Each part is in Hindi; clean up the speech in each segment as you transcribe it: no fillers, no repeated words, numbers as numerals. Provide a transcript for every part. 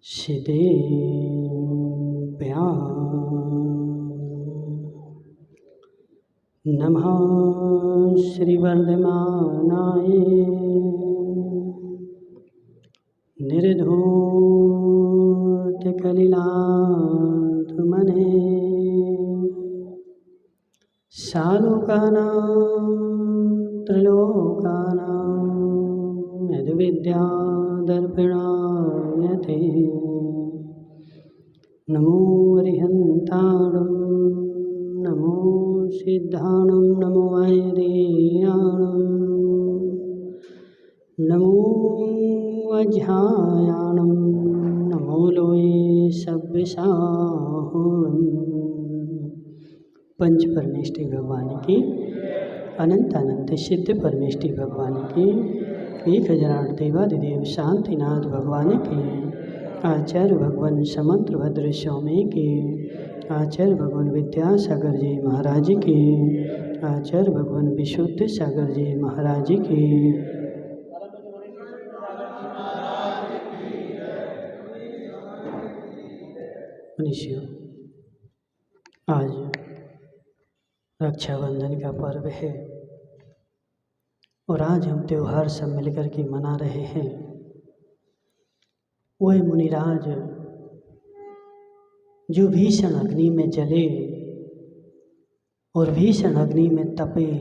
शिदेभ्यां नमः श्रीवर्धमानाय निर्धूतकलिलाधुमने सालोकानां त्रिलोकानां यद्विद्यादर्पिणाय ते नमो अरिहन्ताणं नमो सिद्धाणं नमो वैदेयाणं नमो अध्यायाणं नमो लोये सव्यसाहुणम्। पंच परमेष्टि भगवान की अनंत अनंत सिद्ध परमेष्टि भगवान की 1008 देवादिदेव शांतिनाथ भगवान के आचार्य भगवान समंत्रभद्र स्वामी के आचार्य भगवान विद्यासागर जी महाराज के आचार्य भगवान विशुद्ध सागर जी महाराज के मनुष्यों, आज रक्षाबंधन का पर्व है और आज हम त्यौहार सब मिलकर के मना रहे हैं। वह मुनिराज जो भीषण अग्नि में जले और भीषण अग्नि में तपे,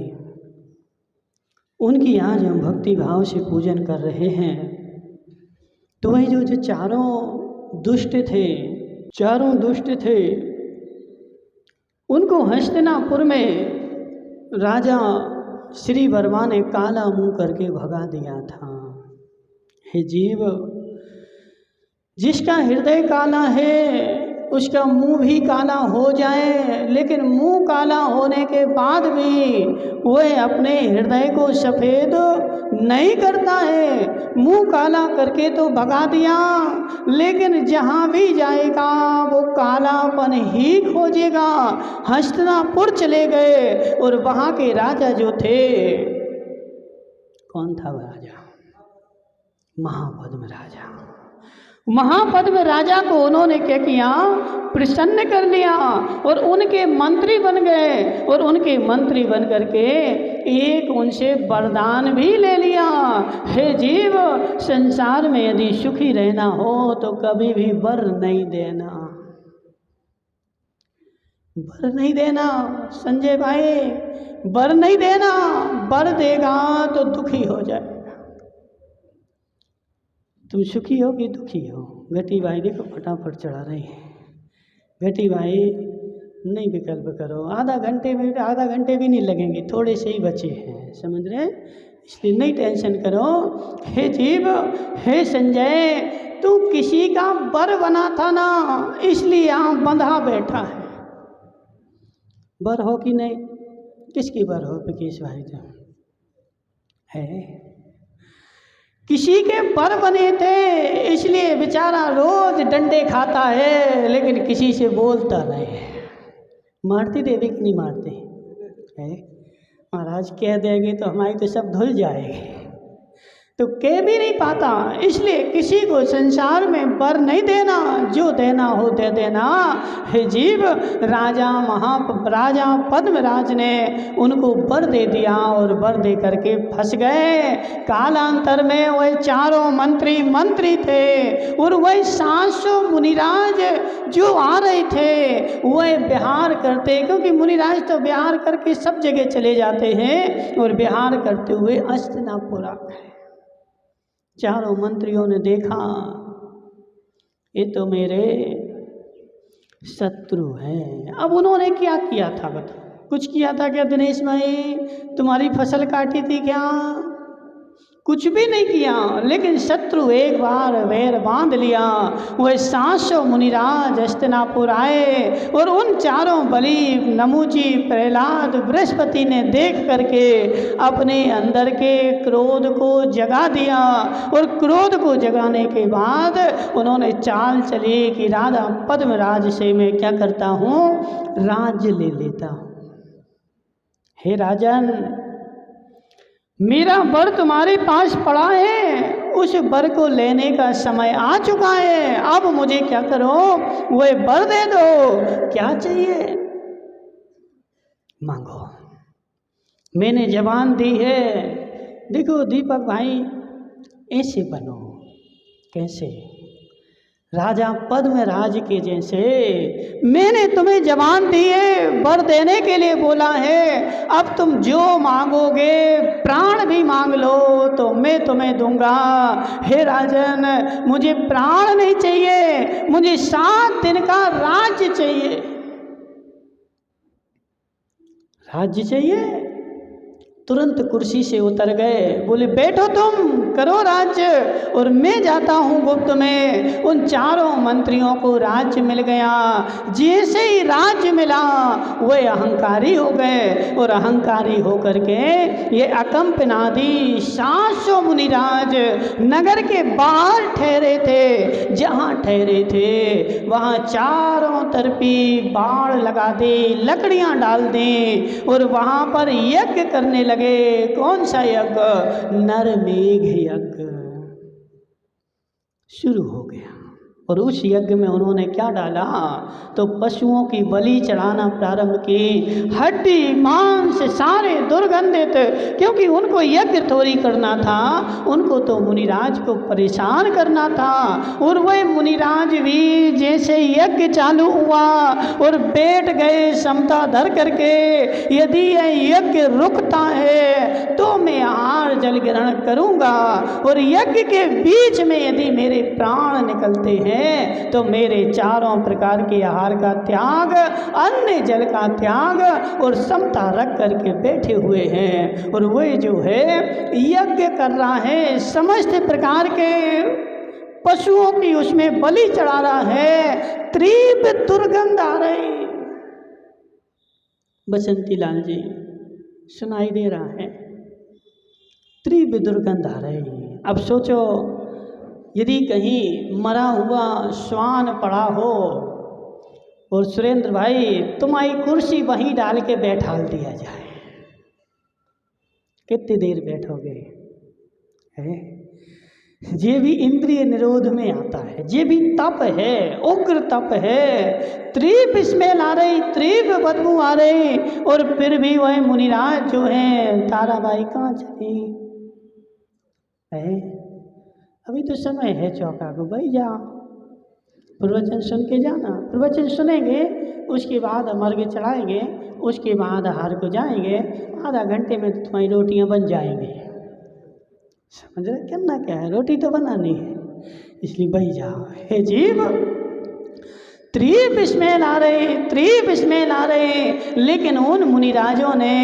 उनकी आज हम भक्ति भाव से पूजन कर रहे हैं। तो वही जो चारों दुष्ट थे उनको हस्तिनापुर में राजा श्री वर्मा ने काला मुंह करके भगा दिया था। हे जीव, जिसका हृदय काला है उसका मुंह भी काला हो जाए, लेकिन मुंह काला होने के बाद भी वह अपने हृदय को सफ़ेद नहीं करता है। मुंह काला करके तो भगा दिया, लेकिन जहाँ भी जाएगा वो कालापन ही खोजेगा। हस्तिनापुर चले गए और वहाँ के राजा जो थे, कौन था वह राजा? महापद्म राजा। महापद्म राजा को उन्होंने क्या किया? प्रसन्न कर लिया और उनके मंत्री बन गए। और उनके मंत्री बन करके एक उनसे वरदान भी ले लिया। हे जीव, संसार में यदि सुखी रहना हो तो कभी भी वर नहीं देना, वर नहीं देना। संजय भाई, वर नहीं देना, वर देगा तो दुखी हो जाएगा। तुम सुखी हो कि दुखी हो? घटी भाई देखो फटाफट चढ़ा रही है। घटी भाई नहीं विकल्प करो, आधा घंटे भी नहीं लगेंगे, थोड़े से ही बचे हैं, समझ रहे? इसलिए नहीं टेंशन करो। हे जीव, हे संजय, तू किसी का बर बना था ना, इसलिए यहाँ बंधा बैठा है। बर हो कि नहीं? किसकी बर हो विकेश भाई? तो है किसी के बर बने थे, इसलिए बेचारा रोज डंडे खाता है, लेकिन किसी से बोलता नहीं है। मारती देवी कि नहीं मारते है? महाराज कह देंगे तो हमारी तो सब धुल जाएगी, तो कह भी नहीं पाता। इसलिए किसी को संसार में बर नहीं देना, जो देना हो दे देना। हे जीव, राजा पद्मराज ने उनको बर दे दिया और बर दे करके फंस गए। कालांतर में वह चारों मंत्री थे और वह 700 मुनिराज जो आ रहे थे वह विहार करते, क्योंकि मुनिराज तो विहार करके सब जगह चले जाते हैं, और विहार करते हुए हस्तिनापुर आ गए। चारों मंत्रियों ने देखा ये तो मेरे शत्रु हैं। अब उन्होंने क्या किया था? बताओ, कुछ किया था क्या दिनेश भाई? तुम्हारी फसल काटी थी क्या? कुछ भी नहीं किया, लेकिन शत्रु एक बार वैर बांध लिया। वह 700 मुनिराज हस्तिनापुर आए और उन चारों बलि, नमूची, प्रहलाद, बृहस्पति ने देख करके अपने अंदर के क्रोध को जगा दिया। और क्रोध को जगाने के बाद उन्होंने चाल चली कि राजा पद्मराज से मैं क्या करता हूँ? राज्य ले लेता हूँ। हे राजन, मेरा वर तुम्हारे पास पड़ा है, उस वर को लेने का समय आ चुका है। अब मुझे क्या करो, वह वर दे दो। क्या चाहिए मांगो, मैंने जबान दी है। देखो दीपक भाई, ऐसे बनो। कैसे? राजा पद्मराज के जैसे। मैंने तुम्हें जबान दी है, वर देने के लिए बोला है। अब तुम जो मांगोगे, प्राण भी मांग लो तो मैं तुम्हें दूंगा। हे राजन, मुझे प्राण नहीं चाहिए, मुझे 7 दिन का राज्य चाहिए। राज्य चाहिए? तुरंत कुर्सी से उतर गए, बोले बैठो तुम, करो राज्य। और मैं जाता हूँ गुप्त में। उन चारों मंत्रियों को राज्य मिल गया। जैसे ही राज्य मिला, वे अहंकारी हो गए। और अहंकारी होकर के ये अकंपनादी 700 मुनिराज नगर के बाहर ठहरे थे। जहाँ ठहरे थे वहाँ चारों तरफी बाड़ लगा दे, लकड़ियाँ डाल दें और वहाँ पर यज्ञ करने लगे। कौन सा यज्ञ? नरमेघ यज्ञ शुरू हो गया। और उस यज्ञ में उन्होंने क्या डाला, तो पशुओं की बलि चढ़ाना प्रारंभ की। हड्डी मांस सारे दुर्गंधित, क्योंकि उनको यज्ञ थोड़ी करना था, उनको तो मुनिराज को परेशान करना था। और वह मुनिराज भी जैसे यज्ञ चालू हुआ और बैठ गए समता धर करके, यदि यह यज्ञ रुकता है तो मैं आहार जल ग्रहण करूंगा, और यज्ञ के बीच में यदि मेरे प्राण निकलते हैं तो मेरे चारों प्रकार के आहार का त्याग, अन्न जल का त्याग और समता रख करके बैठे हुए हैं। और वह जो है यज्ञ कर रहा है, समस्त प्रकार के पशुओं की उसमें बलि चढ़ा रहा है। तीव्र दुर्गंध आ रही। बसंती लाल जी सुनाई दे रहा है, तीव्र दुर्गंध आ रही। अब सोचो, यदि कहीं मरा हुआ श्वान पड़ा हो और सुरेंद्र भाई तुम्हारी कुर्सी वहीं डाल के बैठाल दिया जाए, कितनी देर बैठोगे? है ये भी इंद्रिय निरोध में आता है। ये भी तप है, उग्र तप है। तीव्र स्मेल आ रही, तीव्र बदबू आ रही, और फिर भी वह मुनिराज जो है, ताराबाई कहाँ चली है? अभी तो समय है चौका को, भाई जाओ प्रवचन सुन के जाना। प्रवचन सुनेंगे, उसके बाद हम अर्घ्य चढ़ाएंगे, उसके बाद आहार को जाएंगे। आधा घंटे में तुम्हारी रोटियां बन जाएंगी। समझ रहे? करना क्या है, रोटी तो बनानी है, इसलिए भाई जाओ। हे जीव, तीव्र स्मेल आ रही, तीव्र स्मेल आ रही, लेकिन उन मुनिराजों ने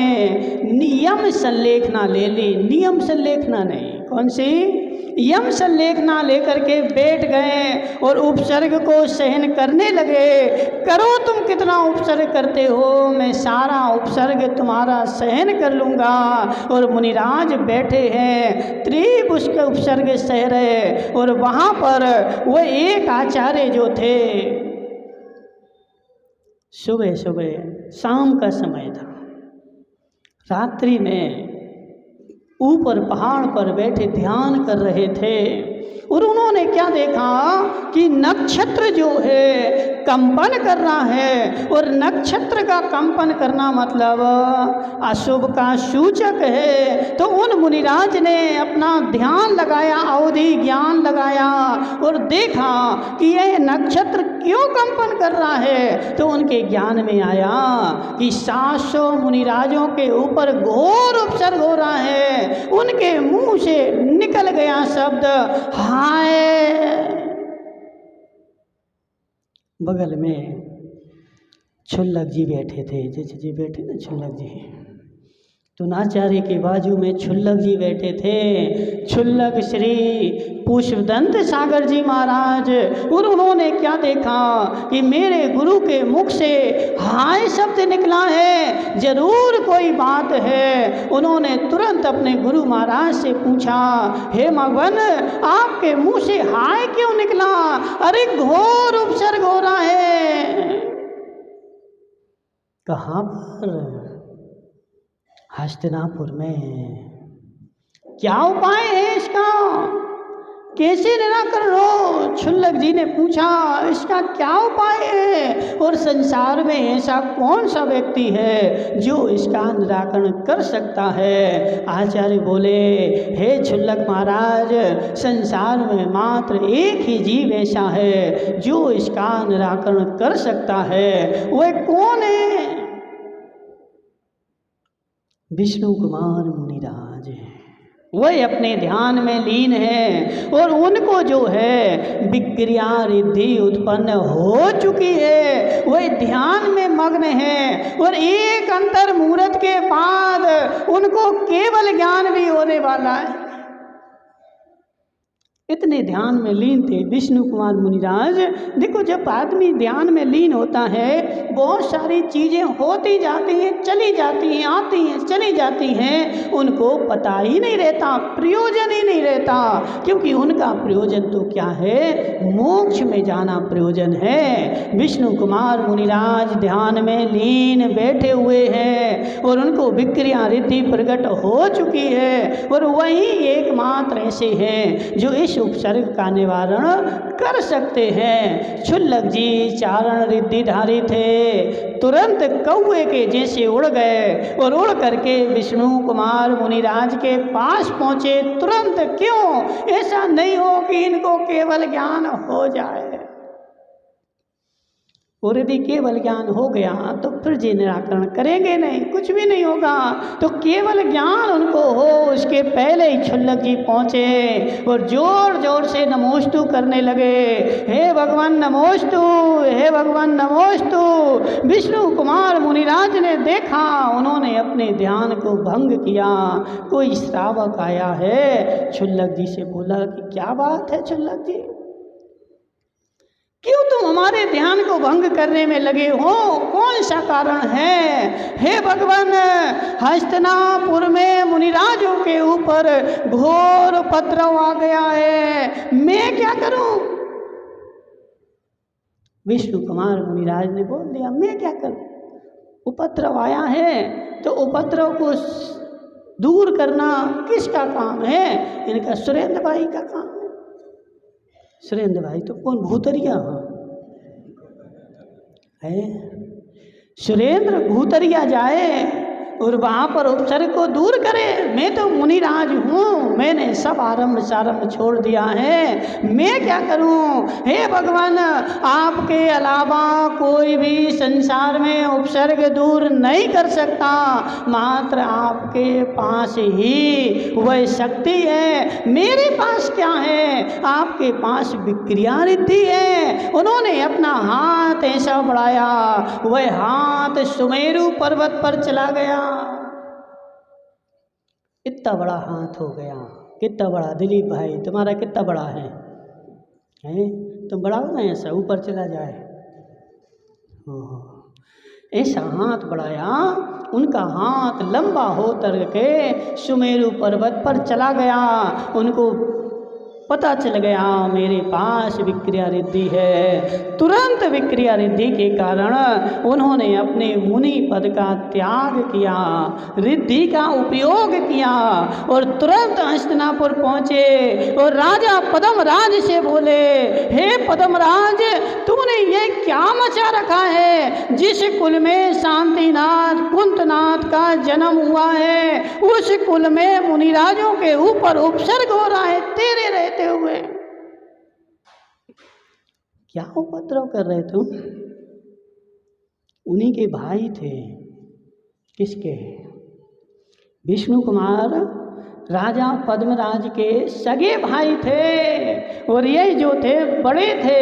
नियम संलेखना ले ली। नियम संलेखना नहीं, कौन सी? यम संलेखना लेकर के बैठ गए और उपसर्ग को सहन करने लगे। करो तुम कितना उपसर्ग करते हो, मैं सारा उपसर्ग तुम्हारा सहन कर लूँगा। और मुनिराज बैठे हैं, तीव्र उसके उपसर्ग सह रहे। और वहाँ पर वो एक आचार्य जो थे, सुबह सुबह शाम का समय था, रात्रि में ऊपर पहाड़ पर बैठे ध्यान कर रहे थे। और उन्होंने क्या देखा कि नक्षत्र जो है कंपन कर रहा है। और नक्षत्र का कंपन करना मतलब अशुभ का सूचक है। तो उन मुनिराज ने अपना ध्यान लगाया, अवधि ज्ञान लगाया और देखा कि यह नक्षत्र क्यों कंपन कर रहा है। तो उनके ज्ञान में आया कि 700 मुनिराजों के ऊपर घोर उपसर्ग हो रहा है। उनके मुंह से निकल गया शब्द हाय। बगल में छुल्लक जी बैठे थे, जैसे जी बैठे ना छुल्लक जी, तो नाचार्य के बाजू में छुल्लक जी बैठे थे। छुल्लक श्री पुष्पदंत सागर जी महाराज। और उन्होंने क्या देखा कि मेरे गुरु के मुख से हाय शब्द निकला है, जरूर कोई बात है। उन्होंने तुरंत अपने गुरु महाराज से पूछा, हे मगवन, आपके मुंह से हाय क्यों निकला? अरे घोर उपसर्ग हो रहा है। कहाँ पर? हस्तिनापुर में। क्या उपाय है इसका, कैसे निराकरण हो? क्षुल्लक जी ने पूछा, इसका क्या उपाय है और संसार में ऐसा कौन सा व्यक्ति है जो इसका निराकरण कर सकता है? आचार्य बोले, हे क्षुल्लक महाराज, संसार में मात्र एक ही जीव ऐसा है जो इसका निराकरण कर सकता है। वह कौन है? विष्णु कुमार मुनिराज है। वह अपने ध्यान में लीन है और उनको जो है विक्रिया रिद्धि उत्पन्न हो चुकी है। वह ध्यान में मग्न है और एक अंतर मुहूर्त के बाद उनको केवल ज्ञान भी होने वाला है। इतने ध्यान में लीन थे विष्णु कुमार मुनिराज। देखो, जब आदमी ध्यान में लीन होता है, बहुत सारी चीज़ें होती जाती हैं, चली जाती हैं, आती हैं, चली जाती हैं, उनको पता ही नहीं रहता, प्रयोजन ही नहीं रहता। क्योंकि उनका प्रयोजन तो क्या है? मोक्ष में जाना प्रयोजन है। विष्णु कुमार मुनिराज ध्यान में लीन बैठे हुए हैं और उनको विक्रिया रिद्धि प्रकट हो चुकी है और वही एकमात्र ऐसे हैं जो इस उपसर्ग का निवारण कर सकते हैं। क्षुल्लक जी चारण रिद्धिधारी थे, तुरंत कौवे के जैसे उड़ गए और उड़ करके विष्णु कुमार मुनिराज के पास पहुंचे तुरंत। क्यों? ऐसा नहीं हो कि इनको केवल ज्ञान हो जाए, और यदि केवल ज्ञान हो गया तो फिर जी निराकरण करेंगे नहीं, कुछ भी नहीं होगा। तो केवल ज्ञान उनको हो, उसके पहले ही क्षुल्लक जी पहुँचे और जोर जोर से नमोस्तु करने लगे। हे भगवान नमोस्तु, हे भगवान नमोस्तु। विष्णु कुमार मुनिराज ने देखा, उन्होंने अपने ध्यान को भंग किया। कोई श्रावक आया है, क्षुल्लक जी से बोला कि क्या बात है क्षुल्लक जी, क्यों तुम हमारे ध्यान को भंग करने में लगे हो? कौन सा कारण है? हे भगवान, हस्तिनापुर में मुनिराजों के ऊपर घोर उपद्रव आ गया है, मैं क्या करूं? विष्णु कुमार मुनिराज ने बोल दिया, मैं क्या करूं? उपद्रव आया है तो उपद्रव को दूर करना किसका काम है? इनका सुरेंद्र भाई का काम है। सुरेंद्र भाई तो कौन? भूतरिया है। सुरेंद्र भूतरिया जाए और वहाँ पर उपसर्ग को दूर करे। मैं तो मुनिराज हूँ, मैंने सब आरंभ सारंभ छोड़ दिया है, मैं क्या करूँ? हे भगवान, आपके अलावा कोई भी संसार में उपसर्ग दूर नहीं कर सकता, मात्र आपके पास ही वह शक्ति है। मेरे पास क्या है? आपके पास विक्रिया रिद्धि है। उन्होंने अपना हाथ ऐसा बढ़ाया, वह हाथ सुमेरु पर्वत पर चला गया। इतना बड़ा हाथ हो गया। कितना बड़ा? दिलीप भाई तुम्हारा कितना बड़ा है? तुम बढ़ाओ ना, ऐसा ऊपर चला जाए। ऐसा हाथ बढ़ाया, उनका हाथ लंबा हो करके सुमेरु पर्वत पर चला गया। उनको पता चल गया मेरे पास विक्रिया रिद्धि है। तुरंत विक्रिया रिद्धि के कारण उन्होंने अपने मुनि पद का त्याग किया, रिद्धि का उपयोग किया और तुरंत हस्तिनापुर पहुँचे और राजा पद्मराज से बोले, हे पद्मराज, तूने ये क्या मचा रखा है? जिस कुल में शांतिनाथ कुंतनाथ का जन्म हुआ है, उस कुल में मुनिराजों के ऊपर उपसर्ग हो रहा है तेरे रहते हुए। क्या उपद्रव कर रहे तुम? उन्हीं के भाई थे। किसके? विष्णु कुमार राजा पद्मराज के सगे भाई थे और ये जो थे बड़े थे।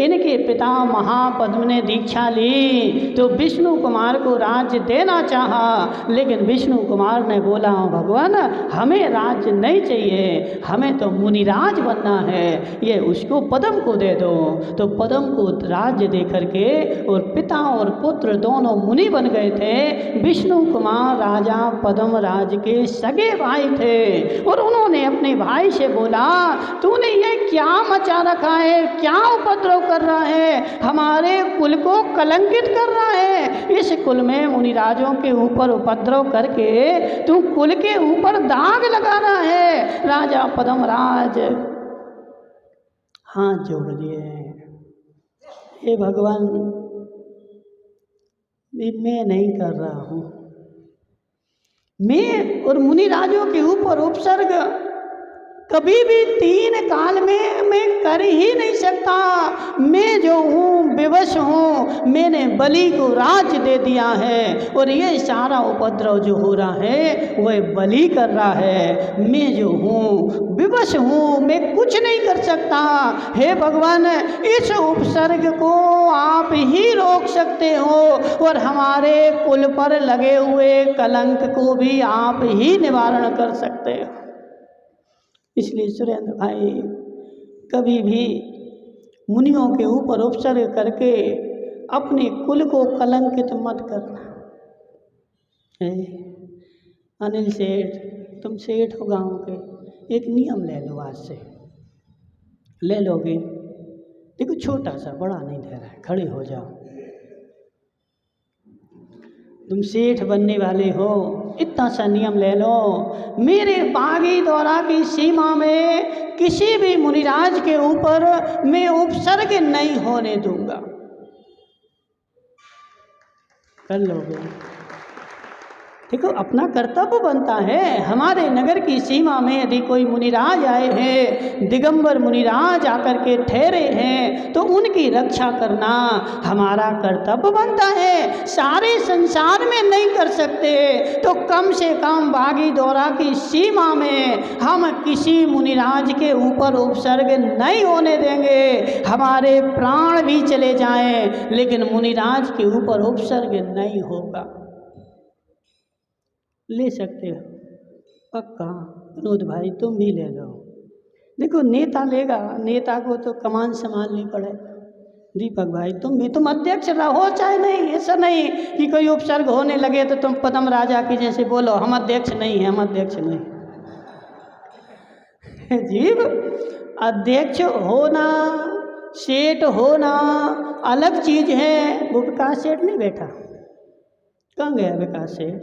इनके पिता महापद्म ने दीक्षा ली तो विष्णु कुमार को राज्य देना चाहा, लेकिन विष्णु कुमार ने बोला, भगवान हमें राज्य नहीं चाहिए, हमें तो मुनिराज बनना है, ये उसको पद्म को दे दो। तो पद्म को राज्य दे करके और पिता और पुत्र दोनों मुनि बन गए थे। विष्णु कुमार राजा पद्मराज के सगे भाई थे और उन्होंने अपने भाई से बोला, तूने ये क्या मचा रखा है? क्या उपद्रव कर रहा है? हमारे कुल को कलंकित कर रहा है। इस कुल में मुनिराजों के ऊपर उपद्रव करके तू कुल के ऊपर दाग लगा रहा है। राजा पद्मराज हाथ जोड़ लिए, हे भगवान मैं नहीं कर रहा हूँ, मैं और मुनिराजों के ऊपर उपसर्ग कभी भी 3 काल में मैं कर ही नहीं सकता। मैं जो हूँ विवश हूँ, मैंने बलि को राज दे दिया है और ये सारा उपद्रव जो हो रहा है वह बलि कर रहा है। मैं जो हूँ विवश हूँ, मैं कुछ नहीं कर सकता। हे भगवान इस उपसर्ग को आप ही रोक सकते हो और हमारे कुल पर लगे हुए कलंक को भी आप ही निवारण कर सकते हो। इसलिए सुरेंद्र भाई कभी भी मुनियों के ऊपर उपसर्ग करके अपने कुल को कलंकित मत करना। अनिल सेठ, तुम सेठ हो गांव के, एक नियम ले लो, आज से ले लोगे, देखो छोटा सा, बड़ा नहीं दे रहा है, खड़े हो जाओ। तुम सेठ बनने वाले हो, इतना सा नियम ले लो, मेरे बागी दौरा की सीमा में किसी भी मुनिराज के ऊपर मैं उपसर्ग नहीं होने दूंगा। कर लोगे? देखो अपना कर्तव्य बनता है। हमारे नगर की सीमा में यदि कोई मुनिराज आए हैं, दिगंबर मुनिराज आकर के ठहरे हैं, तो उनकी रक्षा करना हमारा कर्तव्य बनता है। सारे संसार में नहीं कर सकते तो कम से कम बागी दौरा की सीमा में हम किसी मुनिराज के ऊपर उपसर्ग नहीं होने देंगे। हमारे प्राण भी चले जाएं लेकिन मुनिराज के ऊपर उपसर्ग नहीं होगा। ले सकते हो पक्का? विनोद भाई तुम भी ले लो। देखो नेता लेगा, नेता को तो कमान संभालनी पड़ेगा। दीपक भाई तुम भी, तुम अध्यक्ष रहो चाहे नहीं, ऐसा नहीं कि कोई उपसर्ग होने लगे तो तुम पद्म राजा की जैसे बोलो हम अध्यक्ष नहीं है, हम अध्यक्ष नहीं। जीव अध्यक्ष होना, सेठ होना अलग चीज है। वो विकास सेठ नहीं बैठा, कहाँ गया विकास सेठ?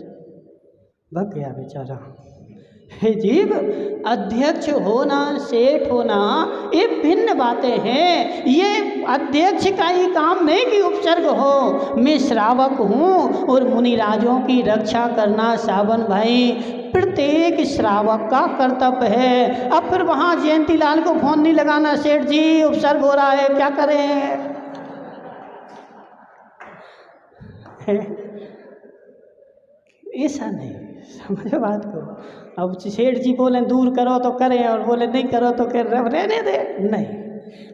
भग गया बेचारा। हे जीव अध्यक्ष होना, सेठ होना ये भिन्न बातें हैं। ये अध्यक्ष का ही काम नहीं कि उपसर्ग हो। मैं श्रावक हूँ और मुनिराजों की रक्षा करना सावन भाई प्रत्येक श्रावक का कर्तव्य है। अब फिर वहाँ जयंती लाल को फोन नहीं लगाना, सेठ जी उपसर्ग हो रहा है क्या करें? ऐसा नहीं, समझो बात को। अब सेठ जी बोले दूर करो तो करें और बोले नहीं करो तो कर रहने दे, नहीं।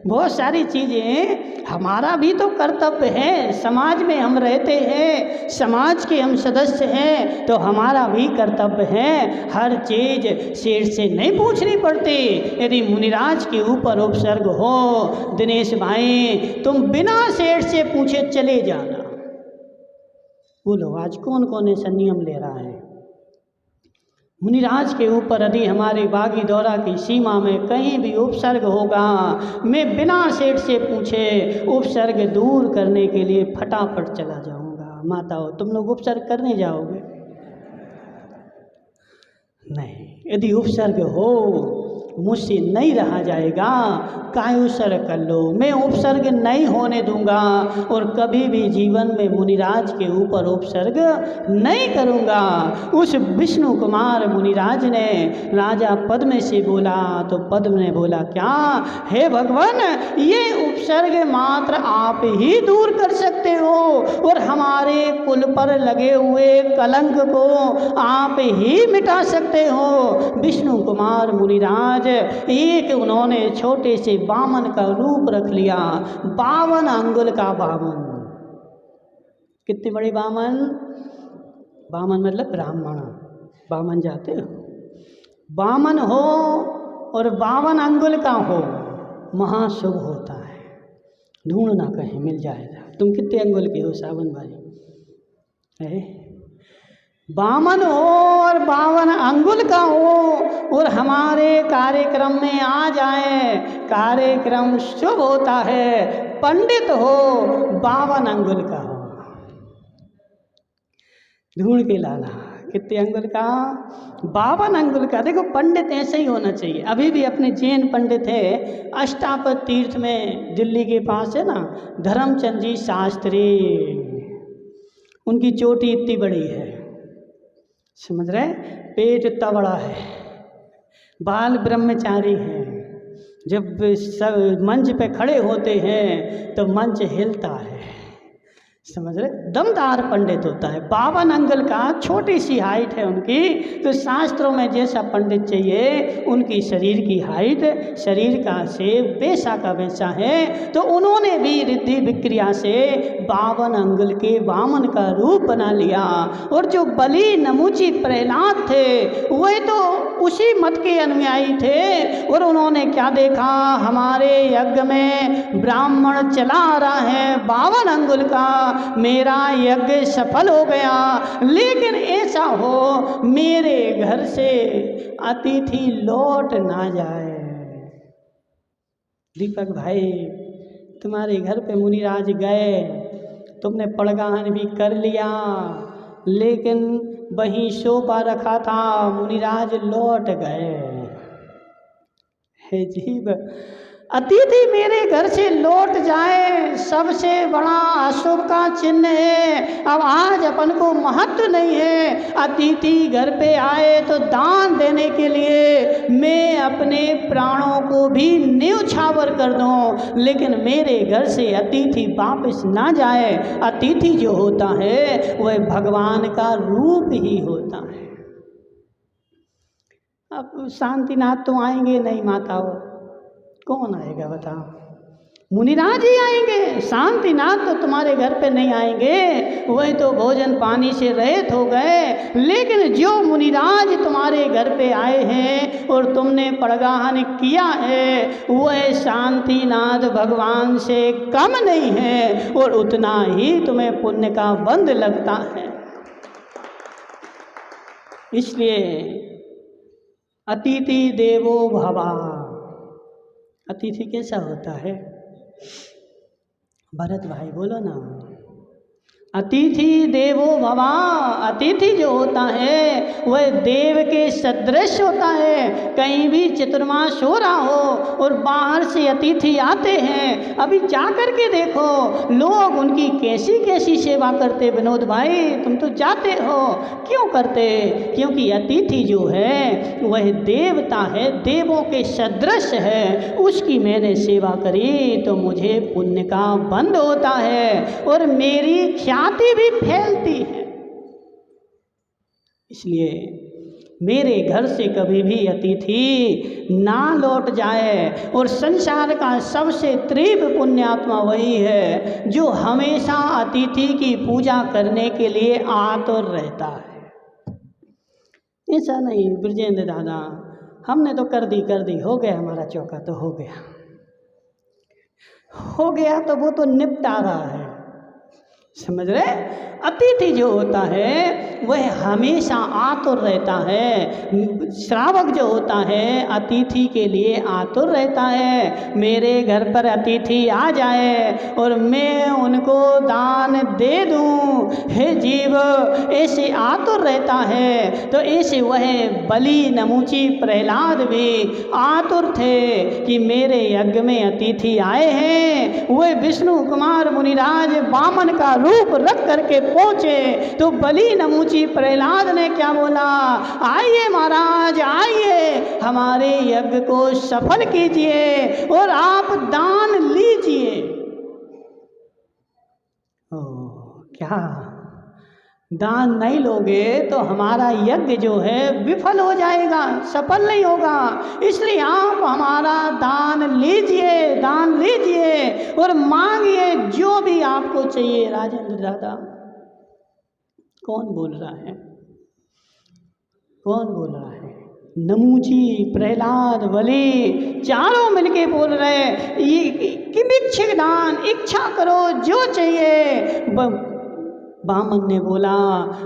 बहुत सारी चीज़ें हमारा भी तो कर्तव्य है। समाज में हम रहते हैं, समाज के हम सदस्य हैं, तो हमारा भी कर्तव्य है। हर चीज़ सेठ से नहीं पूछनी पड़ती। यदि मुनिराज के ऊपर उपसर्ग हो, दिनेश भाई तुम बिना सेठ से पूछे चले जाना। बोलो आज कौन कौन ऐसा नियम ले रहा है? मुनिराज के ऊपर यदि हमारे बागी दौरा की सीमा में कहीं भी उपसर्ग होगा, मैं बिना सेठ से पूछे उपसर्ग दूर करने के लिए फटाफट चला जाऊंगा। माताओं तुम लोग उपसर्ग करने जाओगे? नहीं। यदि उपसर्ग हो मुझसे नहीं रहा जाएगा, कायुसर्ग कर लो, मैं उपसर्ग नहीं होने दूंगा और कभी भी जीवन में मुनिराज के ऊपर उपसर्ग नहीं करूंगा। उस विष्णु कुमार मुनिराज ने राजा पद्म से बोला तो पद्म ने बोला क्या? हे भगवान ये उपसर्ग मात्र आप ही दूर कर सकते हो और हमारे कुल पर लगे हुए कलंक को आप ही मिटा सकते हो। विष्णु कुमार मुनिराज एक उन्होंने छोटे से बामन का रूप रख लिया, 52 अंगुल का बामन। कितने बड़े बामन? बामन मतलब ब्राह्मण, बामन जाते हो, बामन हो और 52 अंगुल का हो, महाशुभ होता है। ढूंढना कहीं मिल जाएगा। तुम कितने अंगुल के हो सावन भाई? है 52 हो और 52 अंगुल का हो और हमारे कार्यक्रम में आ जाए, कार्यक्रम शुभ होता है। पंडित हो 52 अंगुल का हो, ढूंढ के लाना। कितने अंगुल का? 52 अंगुल का। देखो पंडित ऐसे ही होना चाहिए। अभी भी अपने जैन पंडित है अष्टापद तीर्थ में, दिल्ली के पास है ना, धर्मचंद जी शास्त्री, उनकी चोटी इतनी बड़ी है, समझ रहे? पेट इतना बड़ा है, बाल ब्रह्मचारी हैं। जब सब मंच पे खड़े होते हैं तो मंच हिलता है, समझ रहे? दमदार पंडित होता है। 52 अंगुल का, छोटी सी हाइट है उनकी। तो शास्त्रों में जैसा पंडित चाहिए उनकी शरीर की हाइट, शरीर का शेप वैसा का वैसा है। तो उन्होंने भी रिद्धि विक्रिया से 52 अंगुल के वामन का रूप बना लिया। और जो बलि नमुची प्रहलाद थे वह तो उसी मत के अनुयायी थे। और उन्होंने क्या देखा, हमारे यज्ञ में ब्राह्मण चला आ रहा है 52 अंगुल का, मेरा यज्ञ सफल हो गया। लेकिन ऐसा हो मेरे घर से अतिथि लौट ना जाए। दीपक भाई, तुम्हारे घर पे मुनिराज गए, तुमने पड़गाहन भी कर लिया, लेकिन वहीं सोफा रखा था, मुनिराज लौट गए। है जीव, अतिथि मेरे घर से लौट जाए सबसे बड़ा अशुभ का चिन्ह है। अब आज अपन को महत्व नहीं है, अतिथि घर पे आए तो दान देने के लिए मैं अपने प्राणों को भी न्यौछावर कर दूं, लेकिन मेरे घर से अतिथि वापस ना जाए। अतिथि जो होता है वह भगवान का रूप ही होता है। अब शांतिनाथ तो आएंगे नहीं माताओं, कौन आएगा बताओ? मुनिराज ही आएंगे, शांतिनाथ तो तुम्हारे घर पे नहीं आएंगे, वही तो भोजन पानी से रहित हो गए। लेकिन जो मुनिराज तुम्हारे घर पे आए हैं और तुमने पड़गाहन किया है, वह शांतिनाथ भगवान से कम नहीं है और उतना ही तुम्हें पुण्य का बंध लगता है। इसलिए अतिथि देवो भवा। अतिथि कैसा होता है? भरत भाई बोलो ना। अतिथि देवो भवा। अतिथि जो होता है वह देव के सदृश होता है। कहीं भी चतुर्मास हो रहा हो और बाहर से अतिथि आते हैं, अभी जा कर के देखो लोग उनकी कैसी कैसी सेवा करते। विनोद भाई तुम तो जाते हो, क्यों करते? क्योंकि अतिथि जो है वह देवता है, देवों के सदृश है। उसकी मैंने सेवा करी तो मुझे पुण्य का बंध होता है और मेरी ख्याति भी फैलती है। इसलिए मेरे घर से कभी भी अतिथि ना लौट जाए। और संसार का सबसे तीव्र पुण्यात्मा वही है जो हमेशा अतिथि की पूजा करने के लिए आतुर रहता है। ऐसा नहीं ब्रजेंद्र दादा हमने तो कर दी, हो गया हमारा चौका तो हो गया तो वो तो निपटा रहा है, समझ रहे? अतिथि जो होता है वह हमेशा आतुर रहता है। श्रावक जो होता है अतिथि के लिए आतुर रहता है। मेरे घर पर अतिथि आ जाए और मैं उनको दान दे दूं, हे जीव ऐसे आतुर रहता है। तो ऐसे वह बलि नमुची प्रहलाद भी आतुर थे कि मेरे यज्ञ में अतिथि आए हैं। वह विष्णु कुमार मुनिराज वामन का रूप रख करके पहुंचे तो बलि नमुची प्रहलाद ने क्या बोला? आइए महाराज आइए, हमारे यज्ञ को सफल कीजिए और आप दान लीजिए। ओ क्या दान नहीं लोगे तो हमारा यज्ञ जो है विफल हो जाएगा, सफल नहीं होगा। इसलिए आप हमारा दान लीजिए और मांगिए जो भी आपको चाहिए। राजेंद्र दादा कौन बोल रहा है? नमुची प्रहलाद बलि चारों मिलके बोल रहे ये किमिच्छिक दान, इच्छा करो जो चाहिए। बामन ने बोला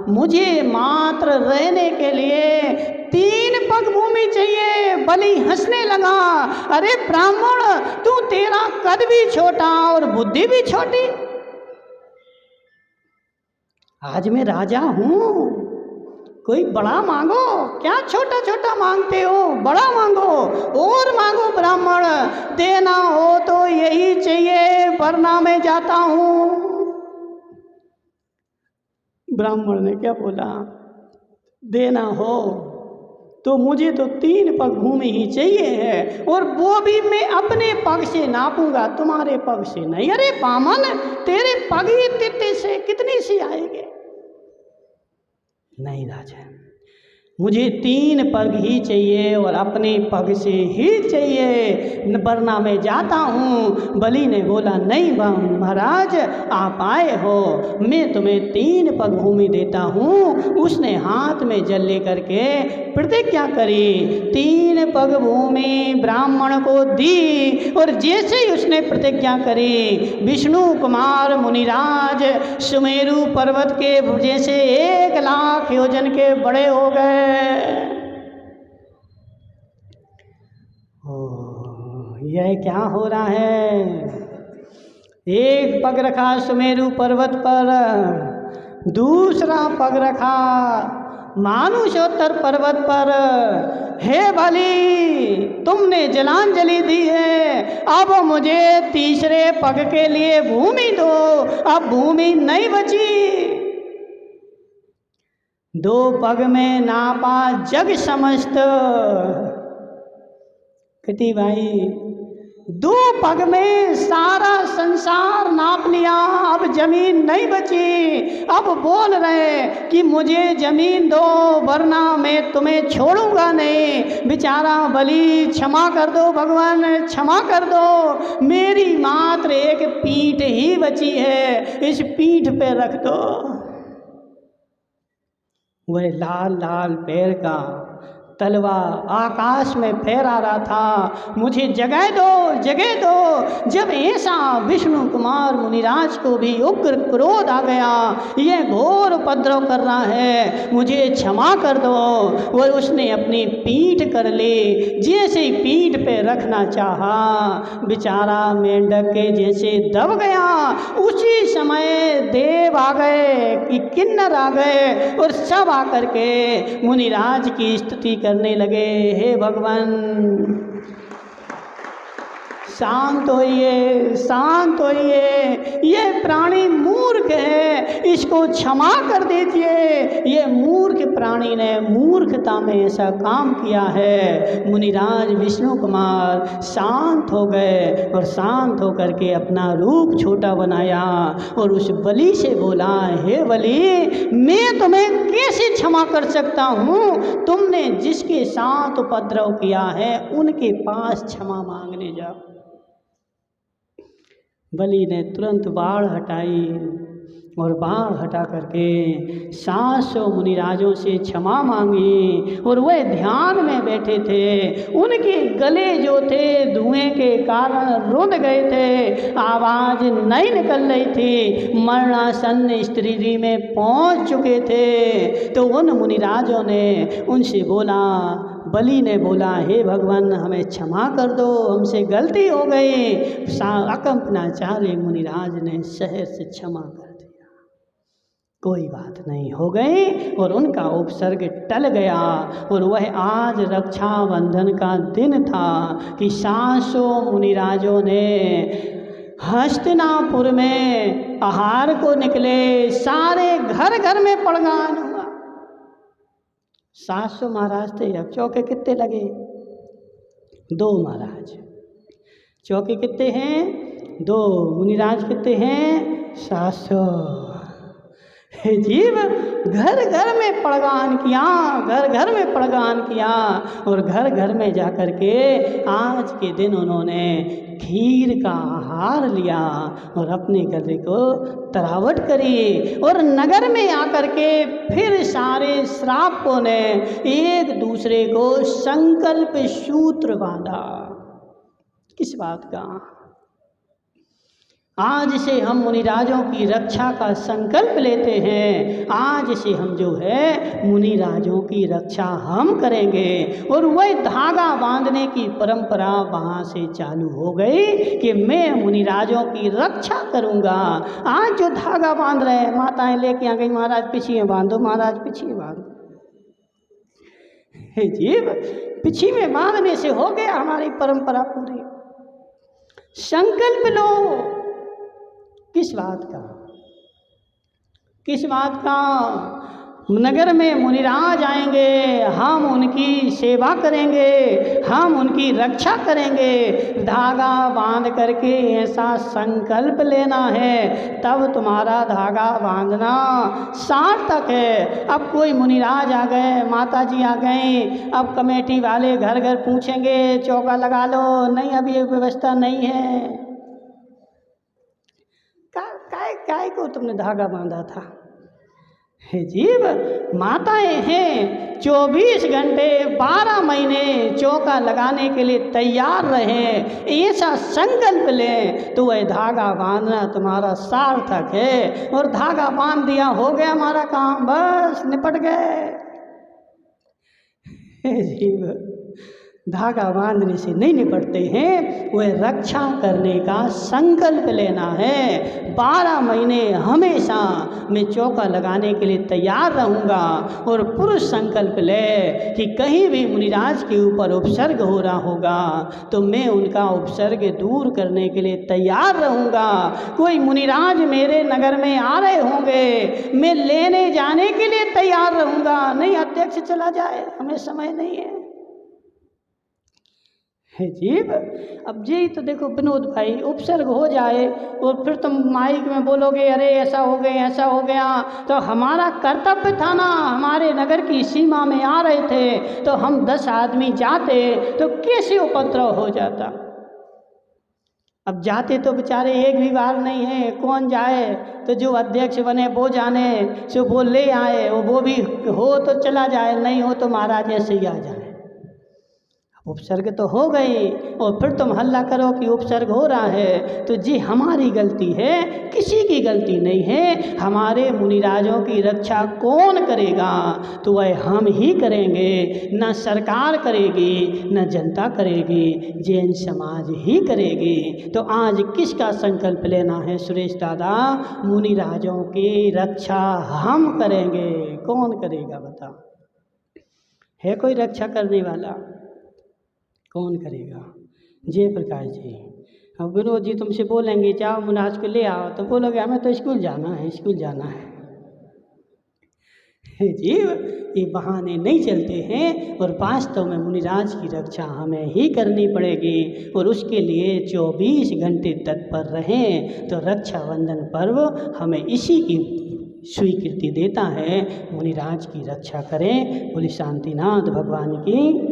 मुझे मात्र रहने के लिए 3 पग भूमि चाहिए। बलि हंसने लगा, अरे ब्राह्मण तू, तेरा कद भी छोटा और बुद्धि भी छोटी। आज मैं राजा हूं, कोई बड़ा मांगो, क्या छोटा छोटा मांगते हो, बड़ा मांगो और मांगो ब्राह्मण, देना हो तो यही चाहिए वरना मैं जाता हूँ। ब्राह्मण ने क्या बोला, देना हो तो मुझे तो 3 पग भूमि ही चाहिए है, और वो भी मैं अपने पग से नापूंगा, तुम्हारे पग से नहीं। अरे बामन, तेरे पग ही तित्ते से कितनी सी आएंगे। नहीं राजा, मुझे 3 पग ही चाहिए और अपने पग से ही चाहिए, वरना मैं जाता हूँ। बलि ने बोला, नहीं महाराज, आप आए हो, मैं तुम्हें 3 पग भूमि देता हूँ। उसने हाथ में जल लेकर के प्रतिज्ञा करी, 3 पग भूमि ब्राह्मण को दी, और जैसे ही उसने प्रतिज्ञा करी, विष्णु कुमार मुनिराज सुमेरु पर्वत के जैसे 1 लाख योजन के बड़े हो गए। यह क्या हो रहा है? 1 पग रखा सुमेरु पर्वत पर, दूसरा पग रखा मानुषोत्तर पर्वत पर। हे बलि, तुमने जलांजलि दी है, अब मुझे तीसरे पग के लिए भूमि दो। अब भूमि नहीं बची। 2 पग में नापा जग समस्त। कटी भाई, 2 पग में सारा संसार नाप लिया, अब जमीन नहीं बची। अब बोल रहे कि मुझे जमीन दो वरना मैं तुम्हें छोड़ूंगा नहीं। बेचारा बलि, क्षमा कर दो भगवान, क्षमा कर दो, मेरी मात्र एक पीठ ही बची है, इस पीठ पे रख दो। वह लाल लाल पैर का तलवा आकाश में फहरा रहा था, मुझे जगह दो, जगह दो। जब ऐसा विष्णु कुमार मुनिराज को भी उग्र क्रोध आ गया, यह घोर उपद्रव कर रहा है, मुझे क्षमा कर दो। वह उसने अपनी पीठ कर ली, जैसे ही पीठ पे रखना चाहा, बेचारा मेंढक के जैसे दब गया। उसी समय देव आ गए कि किन्नर आ गए, और सब आकर के मुनिराज की स्तुति करने लगे, हे भगवान शांत होइए, शांत होइए, ये प्राणी मूर्ख है, इसको क्षमा कर दीजिए। ये मूर्ख प्राणी ने मूर्खता में ऐसा काम किया है। मुनिराज विष्णु कुमार शांत हो गए, और शांत होकर के अपना रूप छोटा बनाया, और उस बलि से बोला, हे बलि, मैं तुम्हें कैसे क्षमा कर सकता हूँ? तुमने जिसके साथ उपद्रव किया है उनके पास क्षमा मांगने जाओ। बलि ने तुरंत बाढ़ हटाई, और बाढ़ हटा करके 700 मुनिराजों से क्षमा मांगी, और वह ध्यान में बैठे थे। उनके गले जो थे धुएं के कारण रुंध गए थे, आवाज़ नहीं निकल रही थी, मरणासन्न स्थिति में पहुंच चुके थे। तो उन मुनिराजों ने उनसे बोला, बलि ने बोला, हे भगवान, हमें क्षमा कर दो, हमसे गलती हो गई। अकंपनाचार्य मुनिराज ने शहर से क्षमा कर दिया, कोई बात नहीं हो गई, और उनका उपसर्ग टल गया। और वह आज रक्षाबंधन का दिन था कि 700 मुनिराजों ने हस्तिनापुर में आहार को निकले, सारे घर घर में पड़गान हुआ। 700 महाराज थे, अब चौके कितने लगे? 2 महाराज। चौके कितने हैं? 2। मुनिराज कितने हैं? 700। हे जीव, घर घर में पड़गान किया, घर घर में पड़गान किया, और घर घर में जाकर के आज के दिन उन्होंने खीर का आहार लिया, और अपने गले को तरावट करी, और नगर में आकर के फिर सारे श्रावकों ने एक दूसरे को संकल्प सूत्र बांधा। किस बात का? आज से हम मुनिराजों की रक्षा का संकल्प लेते हैं। आज से हम जो है मुनिराजों की रक्षा हम करेंगे। और वह धागा बांधने की परंपरा वहाँ से चालू हो गई कि मैं मुनिराजों की रक्षा करूँगा। आज जो धागा बांध रहे हैं, माताएं लेके आ गई, महाराज पीछे बांधो, महाराज पीछे बांधो। हे जीव, पिछी में बांधने से हो गया हमारी परंपरा पूरी। संकल्प लो। किस बात का? किस बात का? नगर में मुनिराज आएंगे, हम उनकी सेवा करेंगे, हम उनकी रक्षा करेंगे। धागा बांध करके ऐसा संकल्प लेना है, तब तुम्हारा धागा बांधना सार्थक है। अब कोई मुनिराज आ गए, माता जी आ गई, अब कमेटी वाले घर घर पूछेंगे चौका लगा लो, नहीं अभी ये व्यवस्था नहीं है। काय को तुमने धागा बांधा था? हे जीव, माताएं हैं 24 घंटे 12 महीने चौका लगाने के लिए तैयार रहे, ऐसा संकल्प लें तो वह धागा बांधना तुम्हारा सार्थक है। और धागा बांध दिया, हो गया हमारा काम, बस निपट गए। हे जीव, धागा बांधने से नहीं निपटते हैं, वह रक्षा करने का संकल्प लेना है। 12 महीने हमेशा मैं चौका लगाने के लिए तैयार रहूँगा। और पुरुष संकल्प ले कि कहीं भी मुनिराज के ऊपर उपसर्ग हो रहा होगा तो मैं उनका उपसर्ग दूर करने के लिए तैयार रहूँगा। कोई मुनिराज मेरे नगर में आ रहे होंगे, मैं लेने जाने के लिए तैयार रहूँगा। नहीं अध्यक्ष चला जाए, हमें समय नहीं है। है जीव, अब जी तो देखो विनोद भाई, उपसर्ग हो जाए और फिर तुम माइक में बोलोगे अरे ऐसा हो गया ऐसा हो गया, तो हमारा कर्तव्य था ना, हमारे नगर की सीमा में आ रहे थे तो हम 10 आदमी जाते तो कैसे उपद्रव हो जाता। अब जाते तो बेचारे एक भी बार नहीं है, कौन जाए, तो जो अध्यक्ष बने वो जाने, सो वो ले आए, वो भी हो तो चला जाए, नहीं हो तो महाराज ऐसे ही आ जाए। उपसर्ग तो हो गई और फिर तुम हल्ला करो कि उपसर्ग हो रहा है, तो जी हमारी गलती है, किसी की गलती नहीं है। हमारे मुनिराजों की रक्षा कौन करेगा? तो वह हम ही करेंगे, न सरकार करेगी न जनता करेगी, जैन समाज ही करेगी। तो आज किसका संकल्प लेना है सुरेश दादा? मुनिराजों की रक्षा हम करेंगे। कौन करेगा बताओ? है कोई रक्षा करने वाला? कौन करेगा? जयप्रकाश जी। अब विनोद जी तुमसे बोलेंगे जाओ मुनिराज को ले आओ, तो बोलोगे हमें तो स्कूल जाना है, स्कूल जाना है। जीव, ये बहाने नहीं चलते हैं और वास्तव में मुनिराज की रक्षा हमें ही करनी पड़ेगी और उसके लिए 24 घंटे तत्पर रहें। तो रक्षाबंधन पर्व हमें इसी की स्वीकृति देता है, मुनिराज की रक्षा करें। बोली शांतिनाथ भगवान की